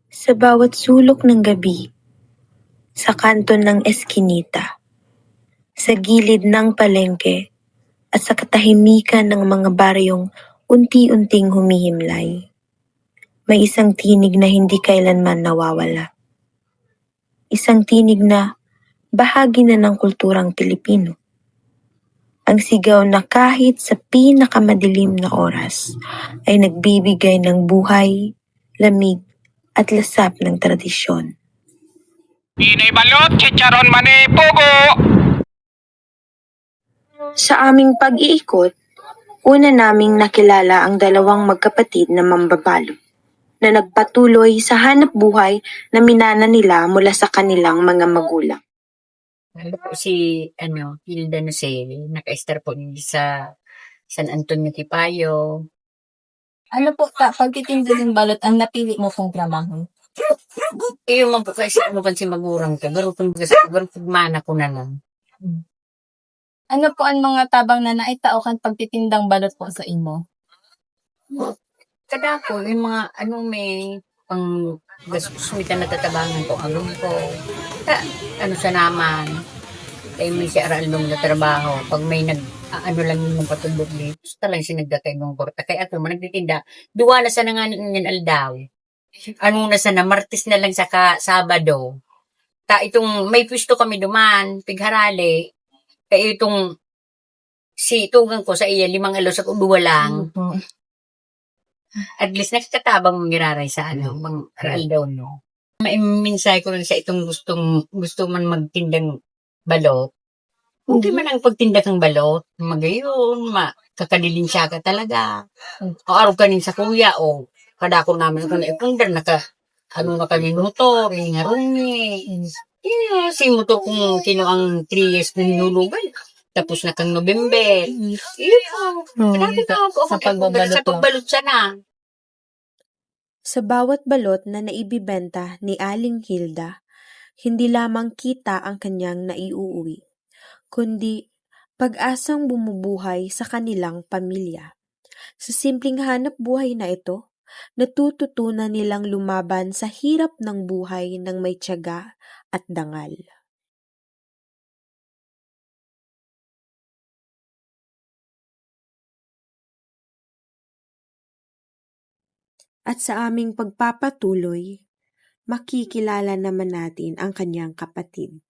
Sa bawat sulok ng gabi, sa kanto ng eskinita, sa gilid ng palengke, at sa katahimikan ng mga baryong unti-unting humihimlay, may isang tinig na hindi kailanman nawawala. Isang tinig na bahagi na ng kulturang Pilipino. Ang sigaw na kahit sa pinakamadilim na oras ay nagbibigay ng buhay, lamig at lasap ng tradisyon. Inay balot, chicharon mani, pugo! Sa aming pag-iikot, una naming nakilala ang dalawang magkapatid na mambabalot na nagpatuloy sa hanap buhay na minana nila mula sa kanilang mga magulang. Ano po si Hilda Noceli, naka-star po sa San Antonio Tipayo. Ano po pagtitinda ng balot ang napili mo pong trabaho? Yung mga kasi ano pa si magurang ka, garo mana ko na lang. Ano po ang mga tabang na naitao kan pagtitindang balot po sa imo? Kada ko, yung mga may pang gasumita na tatabangan ko, agam ko. Sa naman, kaya may siya aralong na trabaho. Pag may lang yung patulog dito, talagang sinagdatay ng korta. Kaya ako, nagtitinda, duwa na sa nanganin aldaw. Na sana, Martes na lang sa Sabado. Itong, may pwisto kami duman, pigharali. Kaya itong, tugang ko sa iya, 5 alo sa kuduwa lang. At least nakakatabang mong giraray sa bang aldaw, no? Minsay ko lang sa itong gusto man magtindang balot. Okay man ang pagtinda kang balot, magayon, kakadilin siya ka talaga. O araw kanin sa kuya, o kadako namin kung naipundar, na kami motor, ngarungi. Si motor kung sino ang 3 years na hinulugan. Tapos na kang November. Sa pagbalot siya na. Sa bawat balot na naibibenta ni Aling Hilda, hindi lamang kita ang kanyang naiuuwi, kundi pag-asang bumubuhay sa kanilang pamilya. Sa simpleng hanap buhay na ito, natututunan nilang lumaban sa hirap ng buhay ng may tiyaga at dangal. At sa aming pagpapatuloy, makikilala naman natin ang kanyang kapatid.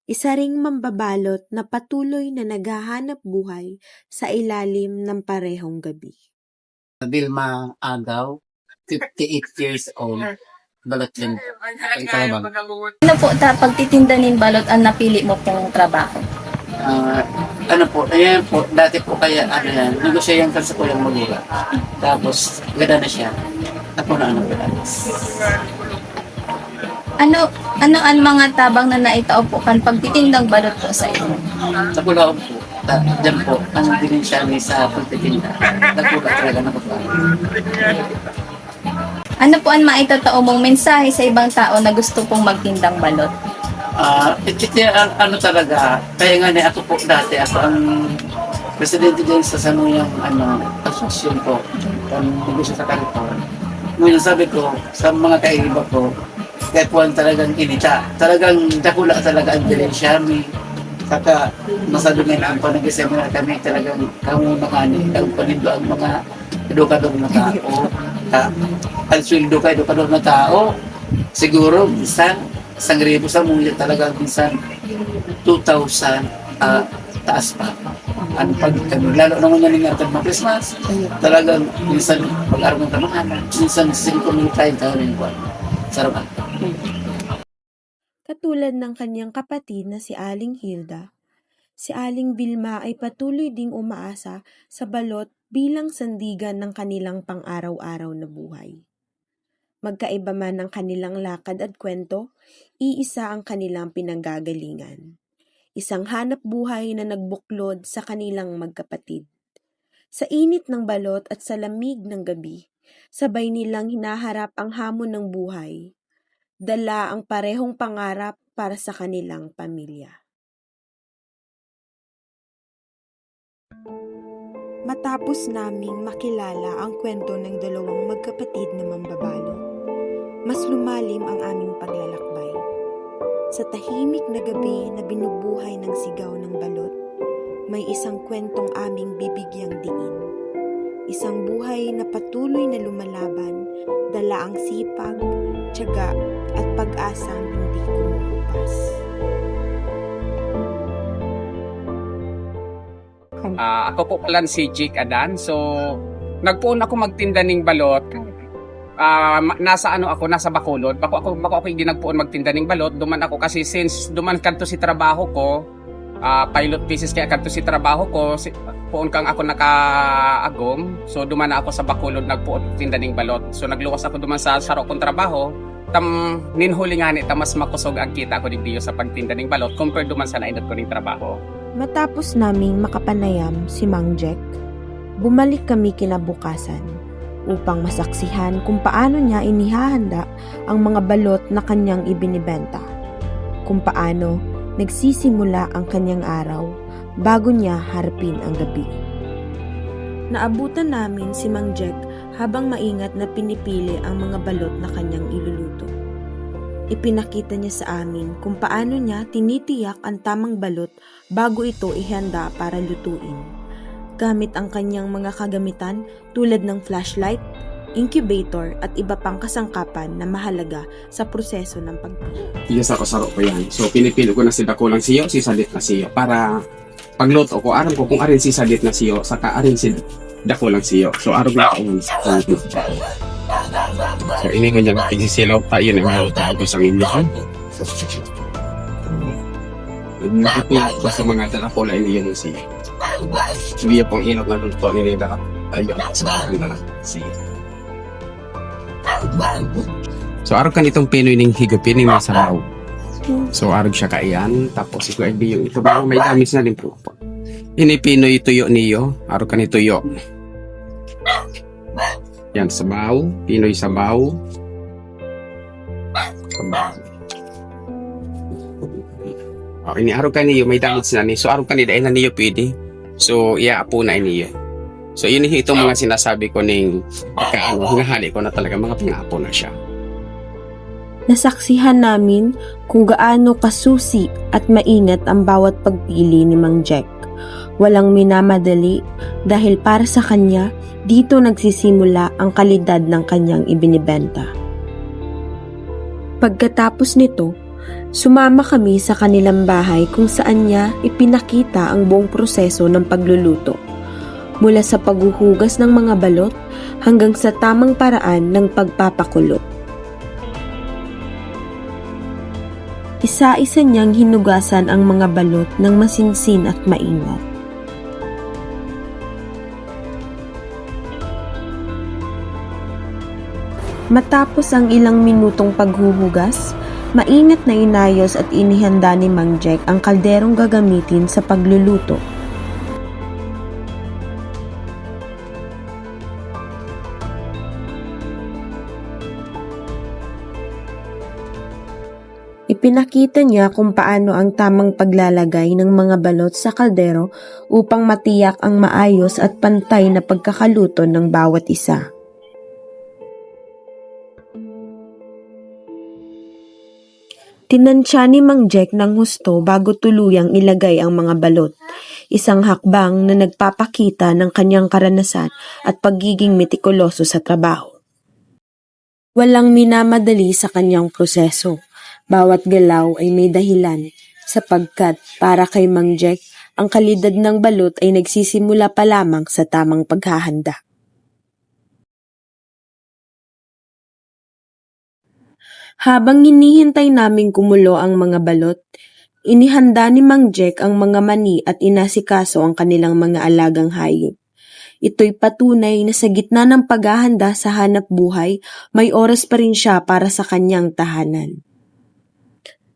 Isa ring mambabalot na patuloy na naghahanap buhay sa ilalim ng parehong gabi. Vilma Agaw, 58 years old. Balot din. Ano po pagtitinda ng balot ang napili mo pong trabaho? Ayan po, dati po kaya negosyayan ka sa kuyang magulang. Tapos, ganda na siya. Ako na gadanas. Ano ang mga tabang na naitao po kan pagtitindang balot po sa imo? Nagulaon po. Diyan po, ang din siya sa pagtitinda. Nagula talaga na po. Ano po ang maitotoo mong mensahe sa ibang tao na gusto pong magtindang balot? Talaga, kaya nga ako po dati, ako ang presidente din sa Sanuyang asosasyon po, ang negosyo sa California. Ngayon sabi ko, sa mga kaiba ko, kahit po talagang inita, talagang dakula talaga ang Dilensyami. Saka, masabi nga na ang nag-seminar kami, talagang kamunakani, ang panindo ang mga edukador na tao. Ang sweldo ka, edukador na tao, siguro, minsan, 1,000 sa muya talaga, minsan 2,000 taas pa. Ang pagkano, lalo naman yan ingatan ng Christmas, talagang minsan pag-araw ng kamahanan, minsan 5,000 tayo rin buwan. Sarapan. Katulad ng kanyang kapatid na si Aling Hilda, si Aling Vilma ay patuloy ding umaasa sa balot bilang sandigan ng kanilang pang-araw-araw na buhay. Magkaiba man ang kanilang lakad at kwento, iisa ang kanilang pinanggagalingan. Isang hanap buhay na nagbuklod sa kanilang magkapatid. Sa init ng balot at sa lamig ng gabi, sabay nilang hinaharap ang hamon ng buhay. Dala ang parehong pangarap para sa kanilang pamilya. Matapos naming makilala ang kwento ng dalawang magkapatid na mambabalot, Mas lumalim ang aming paglalakbay. Sa tahimik na gabi na binubuhay ng sigaw ng balot, may isang kwentong aming bibigyang diin. Isang buhay na patuloy na lumalaban, dala ang sipag, tiyaga at pag-asang hindi kumukupas. Ako po pala si Jake Adan. So, nagpuon ako magtinda ng balot. Nasa Bacolod. Bako ako hindi nagpuon magtinda ng balot. Duman ako kasi since duman kanto si trabaho ko, pilot pieces kaya kanto si trabaho ko, puon kang ako nakaagom. So, duman na ako sa Bacolod nagpuon magtinda ng balot. So, nagluwas ako duman sa saro kong trabaho. Ninhuli nga mas makusog ang kita ko digdiyo sa pagtinda ng balot compared duman sa naindot ko ng trabaho. Matapos naming makapanayam si Mang Jack, bumalik kami kinabukasan upang masaksihan kung paano niya inihahanda ang mga balot na kanyang ibinibenta, kung paano nagsisimula ang kanyang araw bago niya harapin ang gabi. Naabutan namin si Mang Jack habang maingat na pinipili ang mga balot na kanyang iluluto. Ipinakita niya sa amin kung paano niya tinitiyak ang tamang balot bago ito ihanda para lutuin, gamit ang kanyang mga kagamitan tulad ng flashlight, incubator at iba pang kasangkapan na mahalaga sa proseso ng pagpili. Yes, ako saro ko yan. So, pinipili ko na si dakulang siyo, si salit na siyo. Para pagluto ko, aram ko kung arin si salit na siyo, saka arin si dakulang siyo. So, aram na ako. So, ini ko dyan, nagsisilaw tayo na mga tago sa inyo. Nakapilak ko sa mga dalakula ini yun siya. Sabiya pong inok na luto nila ayun sa mga siya. So, araw kan itong pinoy ng higupin ng masaraw. So, araw siya kaiyan. Tapos, ito ay yung ito ba may damis na rin po. Ini pinoy tuyo niyo. Araw kan ituyo. Yan, sabaw. Pinoy sabaw. Sabaw. Ini araw kan niyo may damis na ni. So, araw kan dahil na niyo pwede. So, iaapo na niyo. So, yun itong mga sinasabi ko ng hali ko na talaga mga pingapo na siya. Nasaksihan namin kung gaano kasusi at maingat ang bawat pagpili ni Mang Jack. Walang minamadali dahil para sa kanya, dito nagsisimula ang kalidad ng kanyang ibinibenta. Pagkatapos nito, sumama kami sa kanilang bahay kung saan niya ipinakita ang buong proseso ng pagluluto. Mula sa paghuhugas ng mga balot hanggang sa tamang paraan ng pagpapakulo. Isa-isa niyang hinugasan ang mga balot ng masinsin at maingat. Matapos ang ilang minutong paghuhugas, maingat na inayos at inihanda ni Mang Jack ang kalderong gagamitin sa pagluluto. Ipinakita niya kung paano ang tamang paglalagay ng mga balot sa kaldero upang matiyak ang maayos at pantay na pagkakaluto ng bawat isa. Tinansya ni Mang Jack ng husto bago tuluyang ilagay ang mga balot. Isang hakbang na nagpapakita ng kanyang karanasan at pagiging metikuloso sa trabaho. Walang minamadali sa kanyang proseso. Bawat galaw ay may dahilan, sapagkat para kay Mang Jack, ang kalidad ng balot ay nagsisimula pa lamang sa tamang paghahanda. Habang hinihintay naming kumulo ang mga balot, inihanda ni Mang Jack ang mga mani at inasikaso ang kanilang mga alagang hayop. Ito'y patunay na sa gitna ng paghahanda sa hanap buhay, may oras pa rin siya para sa kanyang tahanan.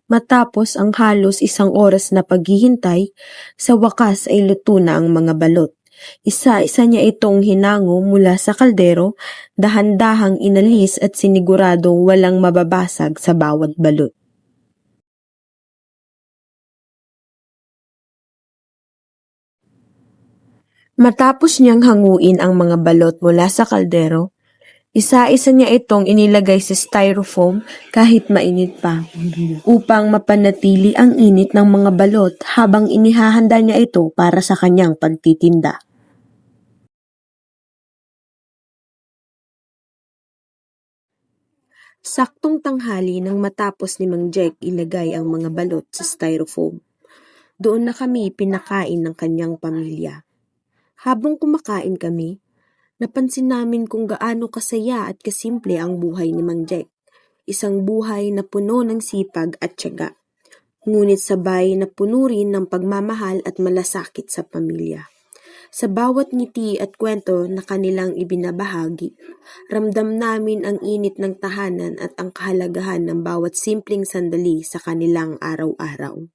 Matapos ang halos isang oras na paghihintay, sa wakas ay luto na ang mga balot. Isa-isa niya itong hinango mula sa kaldero, dahan-dahang inalis at siniguradong walang mababasag sa bawat balot. Matapos niyang hanguin ang mga balot mula sa kaldero, Isa-isa niya itong inilagay sa styrofoam kahit mainit pa, upang mapanatili ang init ng mga balot habang inihahanda niya ito para sa kanyang pagtitinda. Saktong tanghali nang matapos ni Mang Jack ilagay ang mga balot sa styrofoam. Doon na kami pinakain ng kanyang pamilya. Habang kumakain kami, napansin namin kung gaano kasaya at kasimple ang buhay ni Mang Jack. Isang buhay na puno ng sipag at tiyaga, ngunit sabay na puno rin ng pagmamahal at malasakit sa pamilya. Sa bawat ngiti at kwento na kanilang ibinabahagi, ramdam namin ang init ng tahanan at ang kahalagahan ng bawat simpleng sandali sa kanilang araw-araw.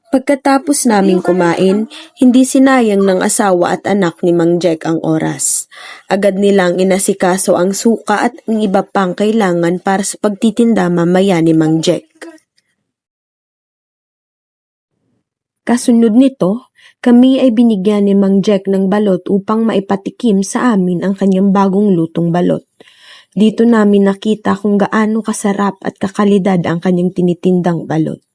Pagkatapos naming kumain, hindi sinayang ng asawa at anak ni Mang Jack ang oras. Agad nilang inasikaso ang suka at ang iba pang kailangan para sa pagtitinda mamaya ni Mang Jack. Kasunod nito, kami ay binigyan ni Mang Jack ng balot upang maipatikim sa amin ang kanyang bagong lutong balot. Dito namin nakita kung gaano kasarap at kakalidad ang kanyang tinitindang balot.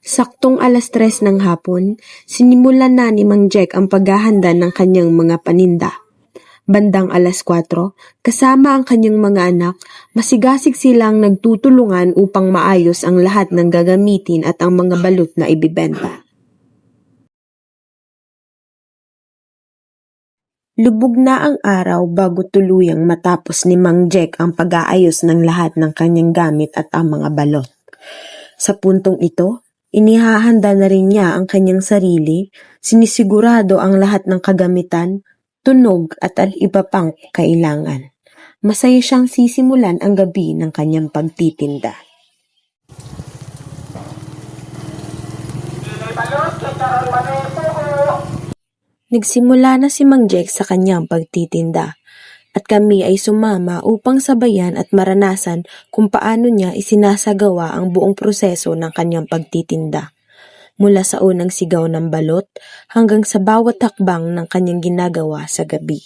Saktong 3:00 ng hapon, sinimulan na ni Mang Jack ang paghahanda ng kanyang mga paninda. Bandang 4:00, kasama ang kanyang mga anak, masigasig silang nagtutulungan upang maayos ang lahat ng gagamitin at ang mga balot na ibibenta. Lubog na ang araw bago tuluyang matapos ni Mang Jack ang pag-aayos ng lahat ng kanyang gamit at ang mga balot. Sa puntong ito, inihahanda na rin niya ang kanyang sarili, sinisigurado ang lahat ng kagamitan, tunog at iba pang kailangan. Masaya siyang sisimulan ang gabi ng kanyang pagtitinda. Nagsimula na si Mang Jack sa kanyang pagtitinda, at kami ay sumama upang sabayan at maranasan kung paano niya isinasagawa ang buong proseso ng kanyang pagtitinda. Mula sa unang sigaw ng balot hanggang sa bawat hakbang ng kanyang ginagawa sa gabi.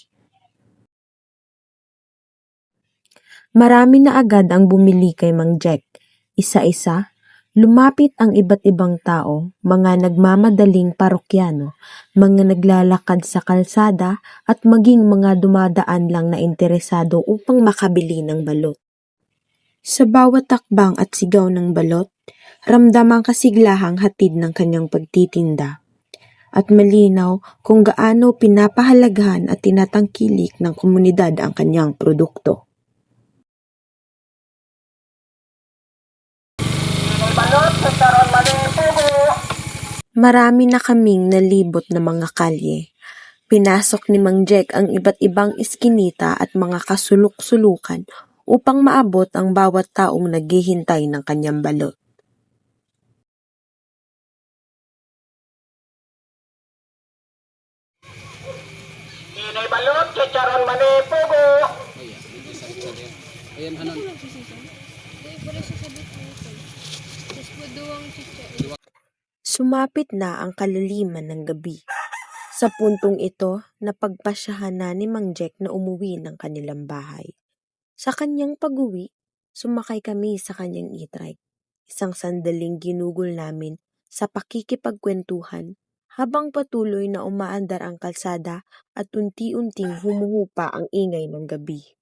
Marami na agad ang bumili kay Mang Jack. Isa-isa, lumapit ang iba't ibang tao, mga nagmamadaling parokyano, mga naglalakad sa kalsada at maging mga dumadaan lang na interesado upang makabili ng balot. Sa bawat takbang at sigaw ng balot, ramdam ang kasiglahang hatid ng kanyang pagtitinda at malinaw kung gaano pinapahalagahan at tinatangkilik ng komunidad ang kanyang produkto. Marami na kaming nalibot na mga kalye. Pinasok ni Mang Jack ang iba't ibang iskinita at mga kasulok-sulukan upang maabot ang bawat taong naghihintay ng kanyang balot. Sumapit na ang kalaliman ng gabi. Sa puntong ito, napagpasyahan na ni Mang Jack na umuwi ng kanilang bahay. Sa kanyang pag-uwi, sumakay kami sa kanyang e-trike. Isang sandaling ginugol namin sa pakikipagkwentuhan habang patuloy na umaandar ang kalsada at unti-unting humuhupa ang ingay ng gabi.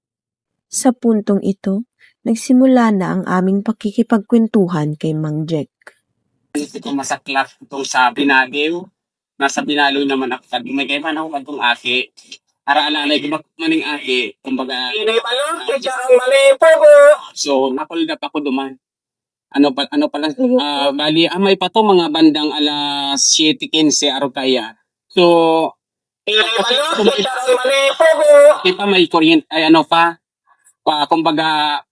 Sa puntong ito, nagsimula na ang aming pakikipagkwentuhan kay Mang Jack. Ito masaklap itong sa Binagyo. Nasa Binaloy naman ako. Sabi, may kayo man ako itong aki. Ara-alalay ko maning aki. Kumbaga, so, nakuld up ako duman. Ano pala, bali, may pa to mga bandang 7:15 araw kaya. So, Di pa may kuryente, ay ano pa, kumbaga,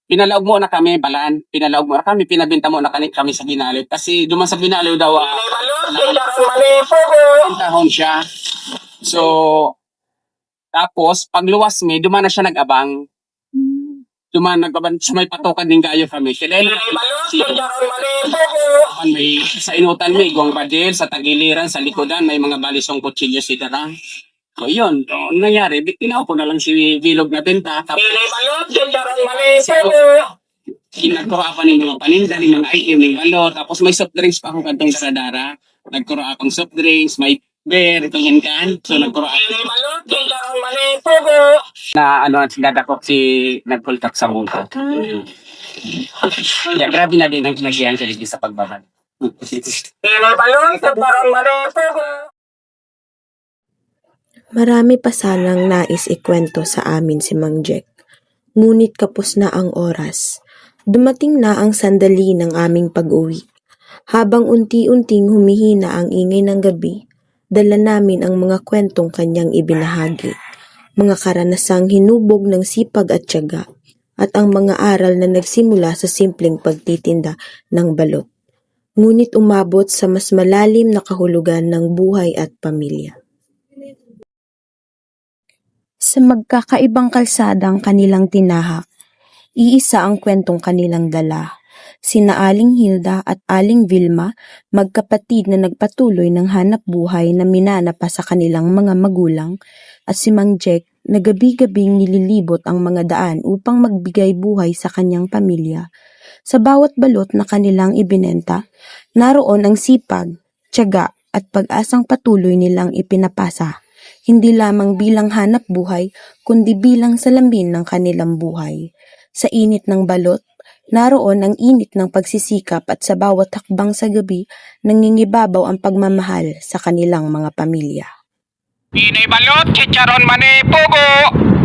pinalaog mo na kami, balaan, pinalaog mo na kami, pinabenta mo na kami sa Binaliw. Kasi duman sa Binaliw daw, tahon siya. So, tapos, pagluwas mi, duman na siya nag-abang. Duman nag-abang, so may patukan din kayo kami. Kaya may sa inutan may igwang badil, sa tagiliran, sa likodan, may mga balisong kutsilyo si Darang. So yun, nangyari, tinaw ko na lang si Bilog na benta. Tapos, nagkura pa ng mga paninda, ng mga item, ng balot. Tapos may soft drinks pa akong kantong daradara. Nagkura akong soft drinks, may beer, itong hinkan. So nagkura ako. Na ano, dadakot si nagpultak sa mundo. Yeah, grabe na din ang kinagihan sa pagbabad. Marami pa sanang nais ikwento sa amin si Mang Jack. Ngunit kapos na ang oras. Dumating na ang sandali ng aming pag-uwi. Habang unti-unting humihina ang ingay ng gabi, dala namin ang mga kwentong kanyang ibinahagi. Mga karanasang hinubog ng sipag at tiyaga, at ang mga aral na nagsimula sa simpleng pagtitinda ng balot. Ngunit umabot sa mas malalim na kahulugan ng buhay at pamilya. Sa magkakaibang kalsada ang kanilang tinahak, iisa ang kwentong kanilang dala. Sina Aling Hilda at Aling Vilma, magkapatid na nagpatuloy ng hanap buhay na minana pa sa kanilang mga magulang, at si Mang Jack na gabi-gabing nililibot ang mga daan upang magbigay buhay sa kanyang pamilya. Sa bawat balot na kanilang ibinenta, naroon ang sipag, tiyaga at pag-asang patuloy nilang ipinapasa. Hindi lamang bilang hanap buhay, kundi bilang salamin ng kanilang buhay. Sa init ng balot, naroon ang init ng pagsisikap at sa bawat hakbang sa gabi, nangingibabaw ang pagmamahal sa kanilang mga pamilya. Pinay balot, chicharon mani, pugo!